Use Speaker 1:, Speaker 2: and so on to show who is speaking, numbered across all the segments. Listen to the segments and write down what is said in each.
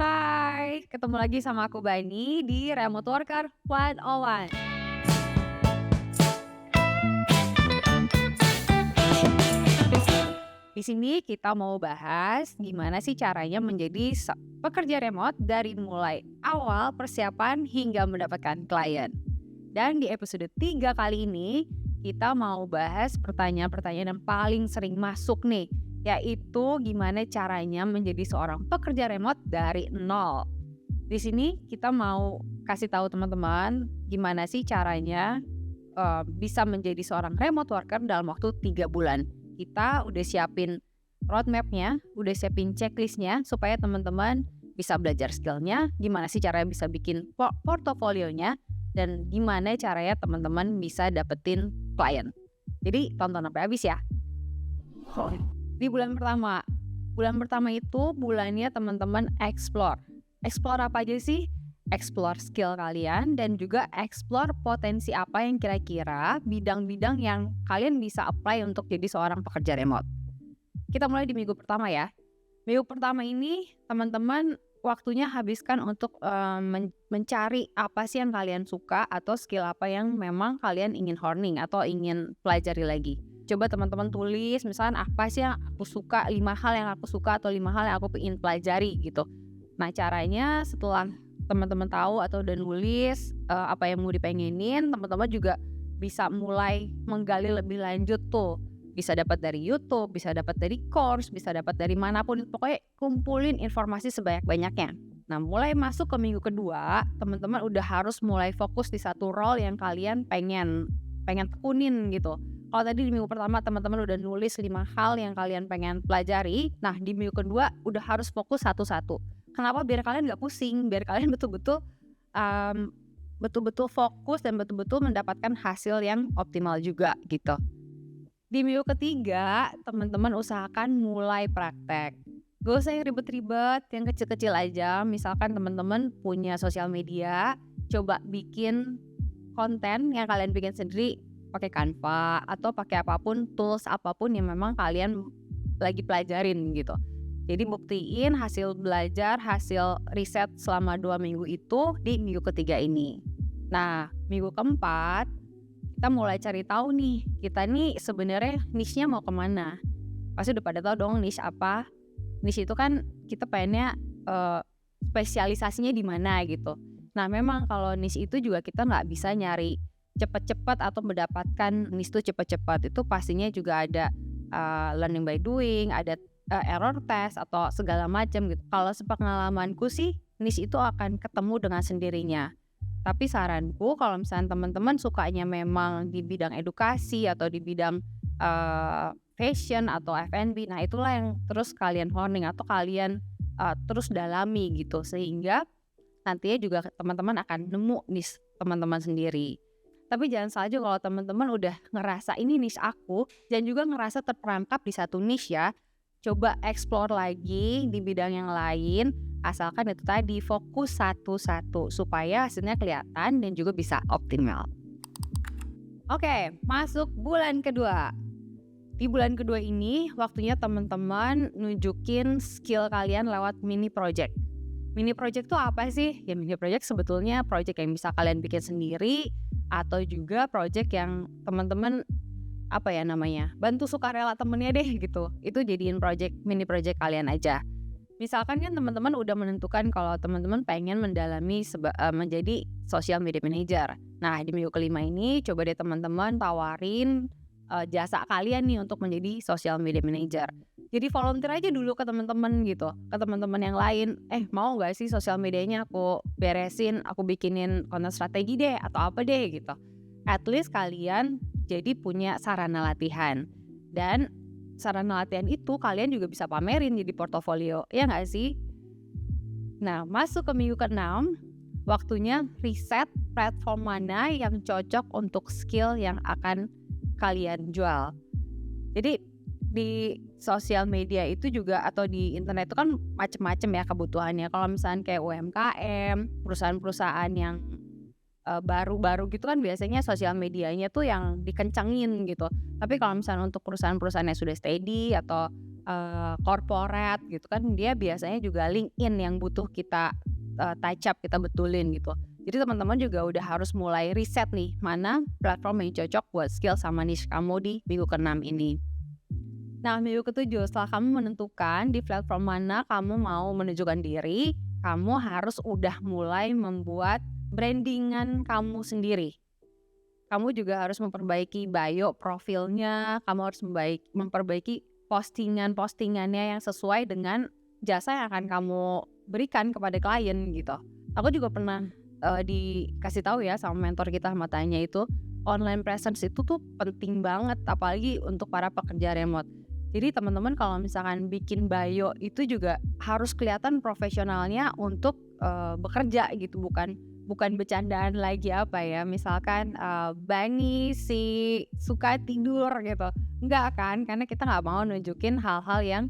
Speaker 1: Hai, ketemu lagi sama aku Bani di Remote Worker 101. Di sini kita mau bahas gimana sih caranya menjadi pekerja remote dari mulai awal persiapan hingga mendapatkan klien. Dan di episode 3 kali ini kita mau bahas pertanyaan-pertanyaan yang paling sering masuk nih, yaitu gimana caranya menjadi seorang pekerja remote dari nol. Di sini kita mau kasih tahu teman-teman gimana sih caranya bisa menjadi seorang remote worker dalam waktu 3 bulan. Kita udah siapin roadmap-nya, udah siapin checklist-nya supaya teman-teman bisa belajar skill-nya, gimana sih caranya bisa bikin portofolionya, dan gimana caranya teman-teman bisa dapetin klien. Jadi tonton sampai habis ya. Di bulan pertama itu bulannya teman-teman explore. Explore apa aja sih? Explore skill kalian dan juga explore potensi apa yang kira-kira bidang-bidang yang kalian bisa apply untuk jadi seorang pekerja remote. Kita mulai di minggu pertama ya. Minggu pertama ini teman-teman waktunya habiskan untuk mencari apa sih yang kalian suka atau skill apa yang memang kalian ingin honing atau ingin pelajari lagi. Coba teman-teman tulis misalnya apa sih yang aku suka, 5 hal yang aku suka atau 5 hal yang aku ingin pelajari gitu. Nah caranya setelah teman-teman tahu atau udah nulis apa yang mau dipengenin, teman-teman juga bisa mulai menggali lebih lanjut tuh. Bisa dapat dari YouTube, bisa dapat dari course, bisa dapat dari manapun. Pokoknya kumpulin informasi sebanyak-banyaknya. Nah mulai masuk ke minggu kedua, teman-teman udah harus mulai fokus di satu role yang kalian pengen tekunin gitu. Kalau tadi di minggu pertama teman-teman udah nulis 5 hal yang kalian pengen pelajari, nah di minggu kedua udah harus fokus satu-satu. Kenapa? Biar kalian gak pusing, biar kalian betul-betul fokus dan betul-betul mendapatkan hasil yang optimal juga gitu. Di minggu ketiga, teman-teman usahakan mulai praktek. Gak usah yang ribet-ribet, yang kecil-kecil aja. Misalkan teman-teman punya sosial media, coba bikin konten yang kalian bikin sendiri pakai Canva atau pakai apapun, tools apapun yang memang kalian lagi pelajarin gitu. Jadi buktiin hasil belajar, hasil riset selama 2 minggu itu di minggu ketiga ini. Nah, minggu keempat kita mulai cari tahu nih, kita nih sebenarnya niche-nya mau kemana. Pasti udah pada tahu dong niche apa. Niche itu kan kita pengennya spesialisasinya di mana gitu. Nah memang kalau niche itu juga kita nggak bisa nyari cepat-cepat atau mendapatkan niche itu cepat-cepat. Itu pastinya juga ada learning by doing, ada error test atau segala macam gitu. Kalau sepengalamanku sih niche itu akan ketemu dengan sendirinya. Tapi saranku kalau misalnya teman-teman sukanya memang di bidang edukasi atau di bidang fashion atau F&B, nah itulah yang terus kalian honing atau kalian terus dalami gitu, sehingga nantinya juga teman-teman akan nemu niche teman-teman sendiri. Tapi jangan salah juga kalau teman-teman udah ngerasa ini niche aku dan juga ngerasa terperangkap di satu niche ya, coba explore lagi di bidang yang lain, asalkan itu tadi fokus satu-satu supaya hasilnya kelihatan dan juga bisa optimal. Oke, masuk bulan kedua. Di bulan kedua ini waktunya teman-teman nunjukin skill kalian lewat mini project. Mini project itu apa sih? Ya mini project sebetulnya project yang bisa kalian bikin sendiri atau juga project yang teman-teman bantu sukarela temennya deh gitu. Itu jadiin mini project kalian aja. Misalkan kan teman-teman udah menentukan kalau teman-teman pengen mendalami menjadi social media manager. Nah di minggu kelima ini coba deh teman-teman tawarin jasa kalian nih untuk menjadi social media manager. Jadi volunteer aja dulu ke teman-teman gitu, ke teman-teman yang lain. Mau nggak sih sosial medianya aku beresin, aku bikinin konten strategi deh atau apa deh gitu. At least kalian jadi punya sarana latihan, dan sarana latihan itu kalian juga bisa pamerin jadi portofolio, ya nggak sih? Nah masuk ke minggu ke-6, waktunya riset platform mana yang cocok untuk skill yang akan kalian jual. Jadi di sosial media itu juga atau di internet itu kan macam-macam ya kebutuhannya. Kalau misalnya kayak UMKM, perusahaan-perusahaan yang baru-baru gitu kan biasanya sosial medianya tuh yang dikencengin gitu. Tapi kalau misalnya untuk perusahaan-perusahaan yang sudah steady atau corporate gitu kan, dia biasanya juga LinkedIn yang butuh kita touch up, kita betulin gitu. Jadi teman-teman juga udah harus mulai riset nih, mana platform yang cocok buat skill sama niche kamu di minggu ke-6 ini. Nah, minggu ke-7 setelah kamu menentukan di platform mana kamu mau menunjukkan diri, kamu harus udah mulai membuat brandingan kamu sendiri. Kamu juga harus memperbaiki bio profilnya, kamu harus memperbaiki postingan-postingannya yang sesuai dengan jasa yang akan kamu berikan kepada klien gitu. Aku juga pernah dikasih tahu ya sama mentor kita, sama tanya itu, online presence itu tuh penting banget apalagi untuk para pekerja remote. Jadi teman-teman kalau misalkan bikin bio itu juga harus kelihatan profesionalnya untuk bekerja gitu, bukan bercandaan lagi apa ya, misalkan Bani si suka tidur gitu, enggak kan, karena kita nggak mau nunjukin hal-hal yang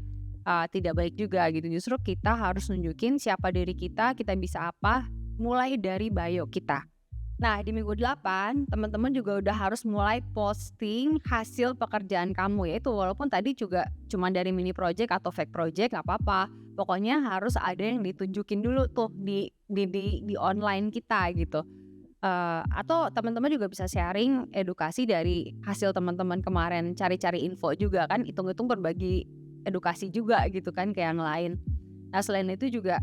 Speaker 1: tidak baik juga gitu. Justru kita harus nunjukin siapa diri kita bisa apa, mulai dari bio kita. Nah, di minggu 8, teman-teman juga udah harus mulai posting hasil pekerjaan kamu, yaitu walaupun tadi juga cuma dari mini project atau fake project nggak apa-apa. Pokoknya harus ada yang ditunjukin dulu tuh di online kita gitu. Atau teman-teman juga bisa sharing edukasi dari hasil teman-teman kemarin, cari-cari info juga kan, hitung-hitung berbagi edukasi juga gitu kan ke yang lain. Nah, selain itu juga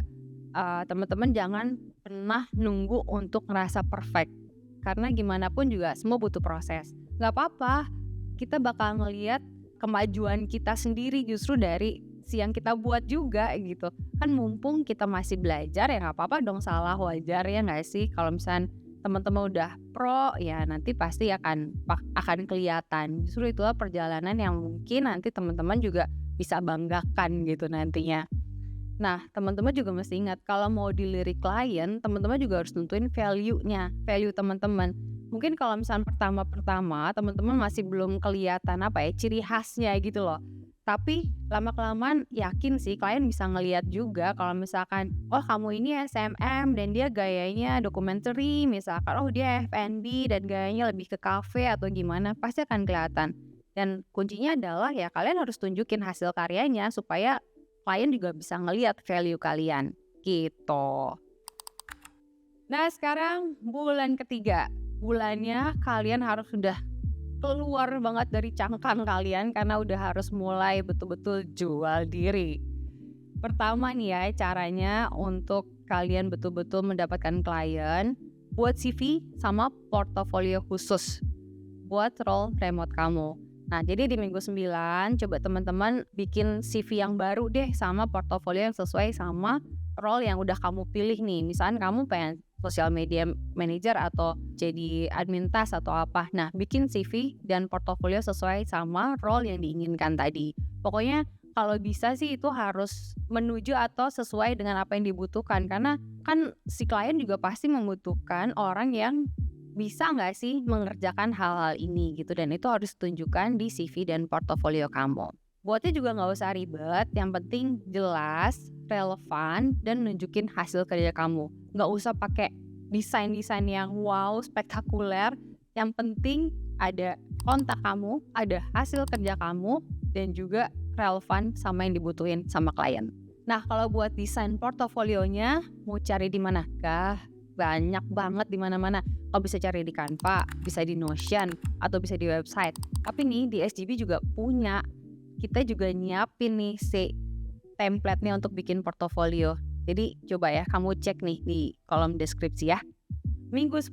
Speaker 1: teman-teman jangan pernah nunggu untuk ngerasa perfect, karena gimana pun juga semua butuh proses. Nggak apa-apa, kita bakal ngelihat kemajuan kita sendiri justru dari yang kita buat juga gitu. Kan mumpung kita masih belajar ya nggak apa-apa dong salah, wajar ya nggak sih? Kalau misalnya teman-teman udah pro ya nanti pasti akan kelihatan. Justru itulah perjalanan yang mungkin nanti teman-teman juga bisa banggakan gitu nantinya. Nah, teman-teman juga mesti ingat kalau mau dilirik klien, teman-teman juga harus tentuin value-nya, value teman-teman. Mungkin kalau misalnya pertama-pertama teman-teman masih belum kelihatan ciri khasnya gitu loh. Tapi lama-kelamaan yakin sih klien bisa ngelihat juga kalau misalkan, oh kamu ini SMM dan dia gayanya documentary, misalkan oh dia F&B dan gayanya lebih ke cafe atau gimana, pasti akan kelihatan. Dan kuncinya adalah ya kalian harus tunjukin hasil karyanya supaya klien juga bisa ngelihat value kalian gitu. Nah, sekarang bulan ketiga. Bulannya kalian harus sudah keluar banget dari cangkang kalian karena udah harus mulai betul-betul jual diri. Pertama nih ya, caranya untuk kalian betul-betul mendapatkan klien, buat CV sama portofolio khusus buat role remote kamu. Nah, jadi di minggu 9 coba teman-teman bikin CV yang baru deh sama portofolio yang sesuai sama role yang udah kamu pilih nih. Misalnya kamu pengen social media manager atau jadi admin task atau apa. Nah, bikin CV dan portofolio sesuai sama role yang diinginkan tadi. Pokoknya kalau bisa sih itu harus menuju atau sesuai dengan apa yang dibutuhkan. Karena kan si klien juga pasti membutuhkan orang yang bisa nggak sih mengerjakan hal-hal ini gitu, dan itu harus ditunjukkan di CV dan portofolio kamu. Buatnya juga nggak usah ribet, yang penting jelas, relevan, dan nunjukin hasil kerja kamu. Nggak usah pakai desain-desain yang wow, spektakuler. Yang penting ada kontak kamu, ada hasil kerja kamu, dan juga relevan sama yang dibutuhin sama klien. Nah, kalau buat desain portofolionya, mau cari di mana? Banyak banget di mana-mana. Kau bisa cari di Canva, bisa di Notion, atau bisa di website. Tapi nih di SGB juga punya. Kita juga nyiapin nih si template-nya untuk bikin portofolio. Jadi coba ya kamu cek nih di kolom deskripsi ya. Minggu 10.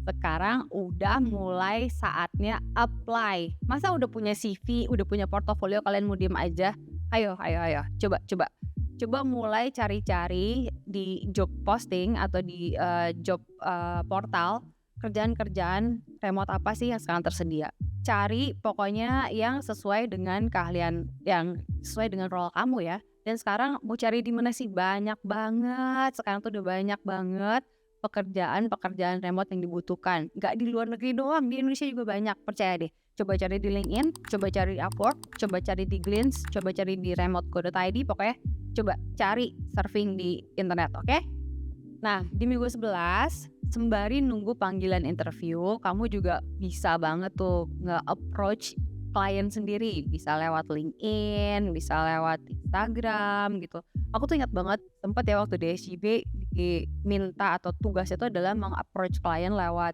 Speaker 1: Sekarang udah mulai saatnya apply. Masa udah punya CV, udah punya portofolio kalian mau diem aja? Ayo. Coba mulai cari-cari di job posting atau di job portal, kerjaan-kerjaan remote apa sih yang sekarang tersedia. Cari pokoknya yang sesuai dengan keahlian, yang sesuai dengan role kamu ya. Dan sekarang mau cari di mana sih? Banyak banget. Sekarang tuh udah banyak banget pekerjaan remote yang dibutuhkan. Gak di luar negeri doang, di Indonesia juga banyak, percaya deh. Coba cari di LinkedIn, coba cari di Upwork, coba cari di Glints, coba cari di remote.co.id, pokoknya coba cari surfing di internet, oke? Nah, di minggu 11, sembari nunggu panggilan interview, kamu juga bisa banget tuh nge-approach klien sendiri, bisa lewat LinkedIn, bisa lewat Instagram gitu. Aku tuh ingat banget sempet ya waktu di SJB diminta atau tugas itu adalah meng-approach klien lewat,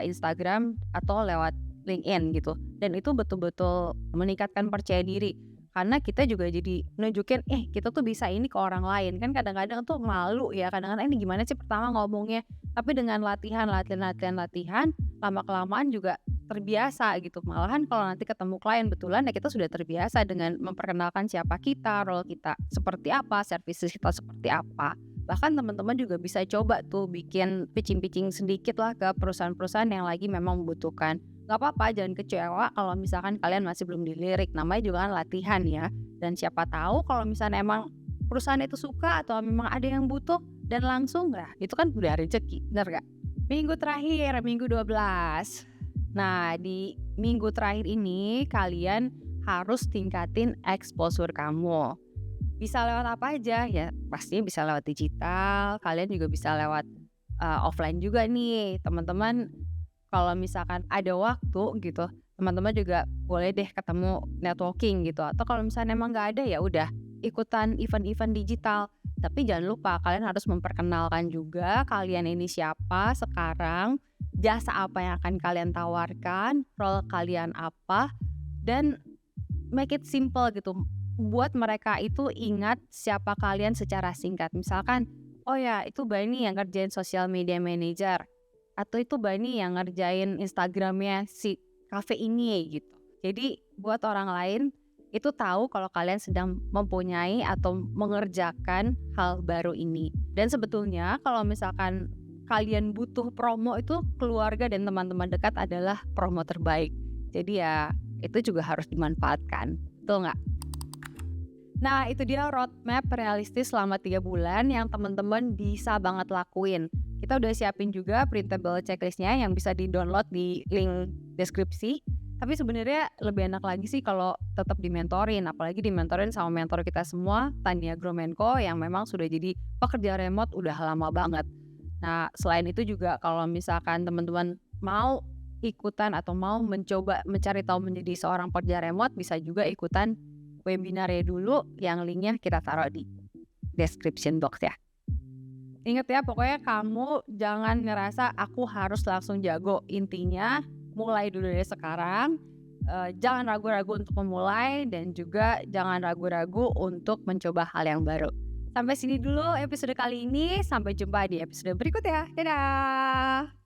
Speaker 1: Instagram atau lewat LinkedIn gitu. Dan itu betul-betul meningkatkan percaya diri, karena kita juga jadi nunjukin, kita tuh bisa ini ke orang lain. Kan kadang-kadang tuh malu ya, kadang-kadang, "Ini gimana sih pertama ngomongnya?" Tapi dengan latihan latihan latihan latihan, lama-kelamaan juga terbiasa gitu. Malahan kalau nanti ketemu klien betulan ya kita sudah terbiasa dengan memperkenalkan siapa kita, role kita seperti apa, services kita seperti apa. Bahkan teman-teman juga bisa coba tuh bikin pitching-pitching sedikit lah ke perusahaan-perusahaan yang lagi memang membutuhkan. Gak apa-apa, jangan kecewa kalau misalkan kalian masih belum dilirik. Namanya juga kan latihan ya. Dan siapa tahu kalau misalnya emang perusahaan itu suka atau memang ada yang butuh dan langsung itu kan udah rezeki, bener gak? Minggu terakhir, minggu 12. Nah, di minggu terakhir ini kalian harus tingkatin exposure kamu. Bisa lewat apa aja? Ya pastinya bisa lewat digital, kalian juga bisa lewat offline juga nih. Teman-teman kalau misalkan ada waktu gitu, teman-teman juga boleh deh ketemu networking gitu. Atau kalau misalnya emang nggak ada ya udah ikutan event-event digital. Tapi jangan lupa kalian harus memperkenalkan juga kalian ini siapa sekarang, jasa apa yang akan kalian tawarkan, role kalian apa, dan make it simple gitu. Buat mereka itu ingat siapa kalian secara singkat. Misalkan, oh ya itu Bani yang ngerjain social media manager. Atau itu Bani yang ngerjain Instagramnya si cafe ini gitu. Jadi buat orang lain itu tahu kalau kalian sedang mempunyai atau mengerjakan hal baru ini. Dan sebetulnya kalau misalkan kalian butuh promo itu keluarga dan teman-teman dekat adalah promo terbaik. Jadi ya itu juga harus dimanfaatkan. Betul nggak? Nah itu dia roadmap realistis selama 3 bulan yang teman-teman bisa banget lakuin. Kita udah siapin juga printable checklistnya yang bisa di-download di link deskripsi. Tapi sebenarnya lebih enak lagi sih kalau tetap dimentorin, apalagi dimentorin sama mentor kita semua, Tania Gromenko yang memang sudah jadi pekerja remote udah lama banget. Nah, selain itu juga kalau misalkan teman-teman mau ikutan atau mau mencoba mencari tahu menjadi seorang pekerja remote, bisa juga ikutan webinarnya dulu yang linknya kita taruh di description box ya. Ingat ya, pokoknya kamu jangan ngerasa aku harus langsung jago. Intinya mulai dulu dari sekarang, jangan ragu-ragu untuk memulai dan juga jangan ragu-ragu untuk mencoba hal yang baru. Sampai sini dulu episode kali ini, sampai jumpa di episode berikutnya. Dadah!